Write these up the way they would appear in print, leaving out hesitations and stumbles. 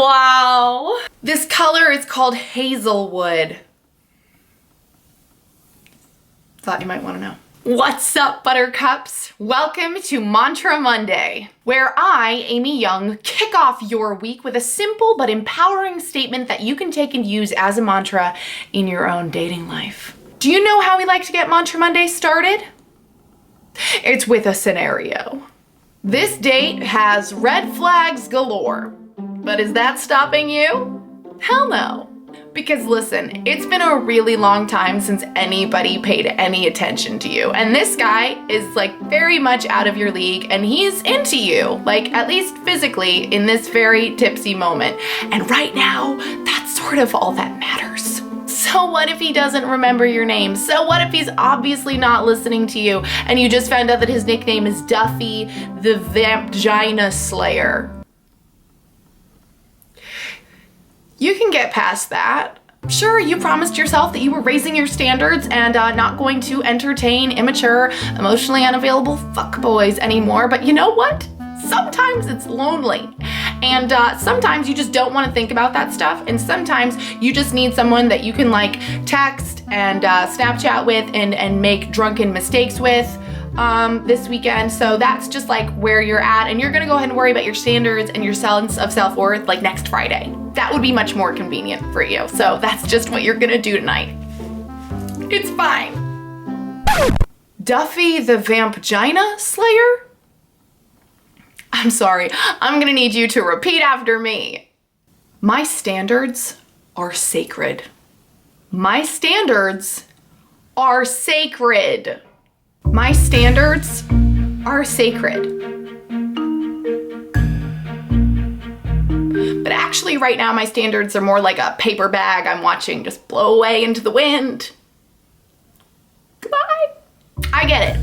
Wow. This color is called Hazelwood. Thought you might want to know. What's up, buttercups? Welcome to Mantra Monday, where I, Amy Young, kick off your week with a simple but empowering statement that you can take and use as a mantra in your own dating life. Do you know how we like to get Mantra Monday started? It's with a scenario. This date has red flags galore, but is that stopping you? Hell no. Because listen, it's been a really long time since anybody paid any attention to you. And this guy is like very much out of your league and he's into you, like at least physically in this very tipsy moment. And right now, that's sort of all that matters. So what if he doesn't remember your name? So what if he's obviously not listening to you and you just found out that his nickname is Duffy the Vampgina Slayer? You can get past that. Sure, you promised yourself that you were raising your standards and not going to entertain immature, emotionally unavailable fuckboys anymore, but you know what? Sometimes it's lonely. And sometimes you just don't want to think about that stuff, and sometimes you just need someone that you can like text and Snapchat with and make drunken mistakes with this weekend. So that's just like where you're at, and you're gonna go ahead and worry about your standards and your sense of self-worth like next Friday. That would be much more convenient for you. So that's just what you're gonna do tonight. It's fine. Duffy the Vampgina Slayer? I'm sorry, I'm gonna need you to repeat after me. My standards are sacred. My standards are sacred. My standards are sacred. But actually right now my standards are more like a paper bag I'm watching just blow away into the wind. Goodbye. I get it.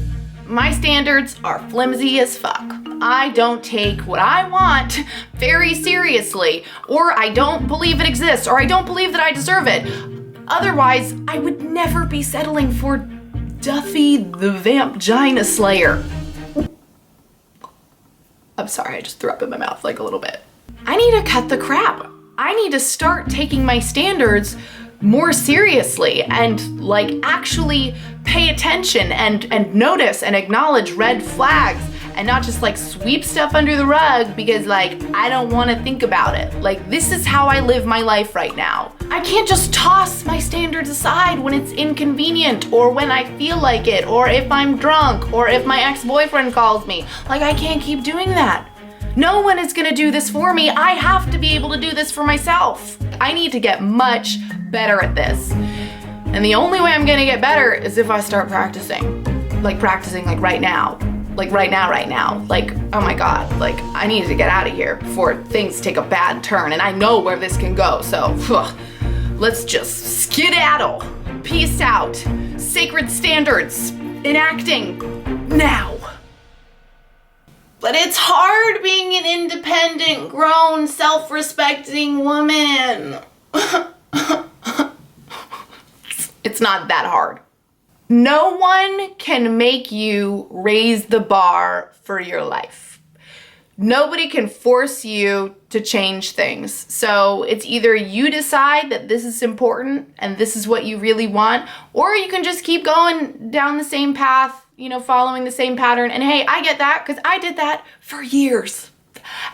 My standards are flimsy as fuck. I don't take what I want very seriously, or I don't believe it exists, or I don't believe that I deserve it. Otherwise, I would never be settling for Duffy the Vampgina Slayer. I'm sorry, I just threw up in my mouth like a little bit. I need to cut the crap. I need to start taking my standards more seriously and like actually pay attention and notice and acknowledge red flags and not just like sweep stuff under the rug because like I don't want to think about it. Like this is how I live my life right now. I can't just toss my standards aside when it's inconvenient or when I feel like it or if I'm drunk or if my ex-boyfriend calls me. Like I can't keep doing that. No one is gonna do this for me. I have to be able to do this for myself. I need to get much better at this. And the only way I'm gonna get better is if I start practicing. Like practicing like right now. Like right now. Like, oh my God, like I need to get out of here before things take a bad turn and I know where this can go. So let's just skedaddle. Peace out. Sacred standards enacting now. But it's hard being an independent, grown, self-respecting woman. It's not that hard. No one can make you raise the bar for your life. Nobody can force you to change things. So it's either you decide that this is important and this is what you really want, or you can just keep going down the same path, you know, following the same pattern. And hey, I get that because I did that for years.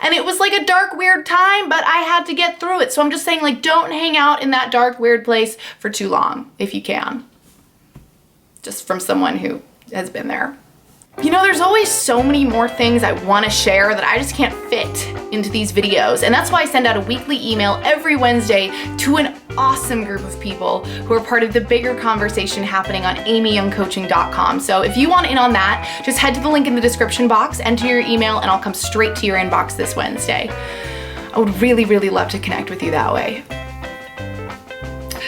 And it was like a dark, weird time, but I had to get through it. So I'm just saying, like, don't hang out in that dark, weird place for too long, if you can. Just from someone who has been there. You know, there's always so many more things I want to share that I just can't fit into these videos. And that's why I send out a weekly email every Wednesday to an awesome group of people who are part of the bigger conversation happening on amyyoungcoaching.com. So if you want in on that, just head to the link in the description box, enter your email, and I'll come straight to your inbox this Wednesday. I would really, really love to connect with you that way.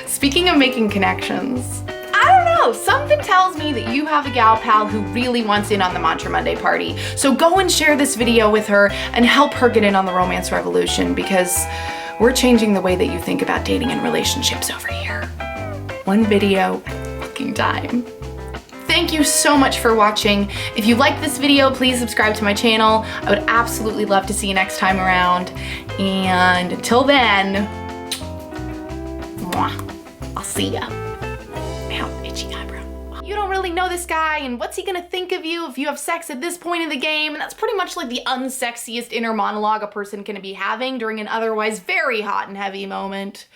Speaking of making connections, I don't know, something tells me that you have a gal pal who really wants in on the Mantra Monday party. So go and share this video with her and help her get in on the romance revolution because we're changing the way that you think about dating and relationships over here. One video at a fucking time. Thank thank you so much for watching. If you liked this video, please subscribe to my channel. I would absolutely love to see you next time around. And until then, I'll see ya. Ow, itchy eyebrow. You don't really know this guy, and what's he gonna think of you if you have sex at this point in the game? And that's pretty much like the unsexiest inner monologue a person can be having during an otherwise very hot and heavy moment.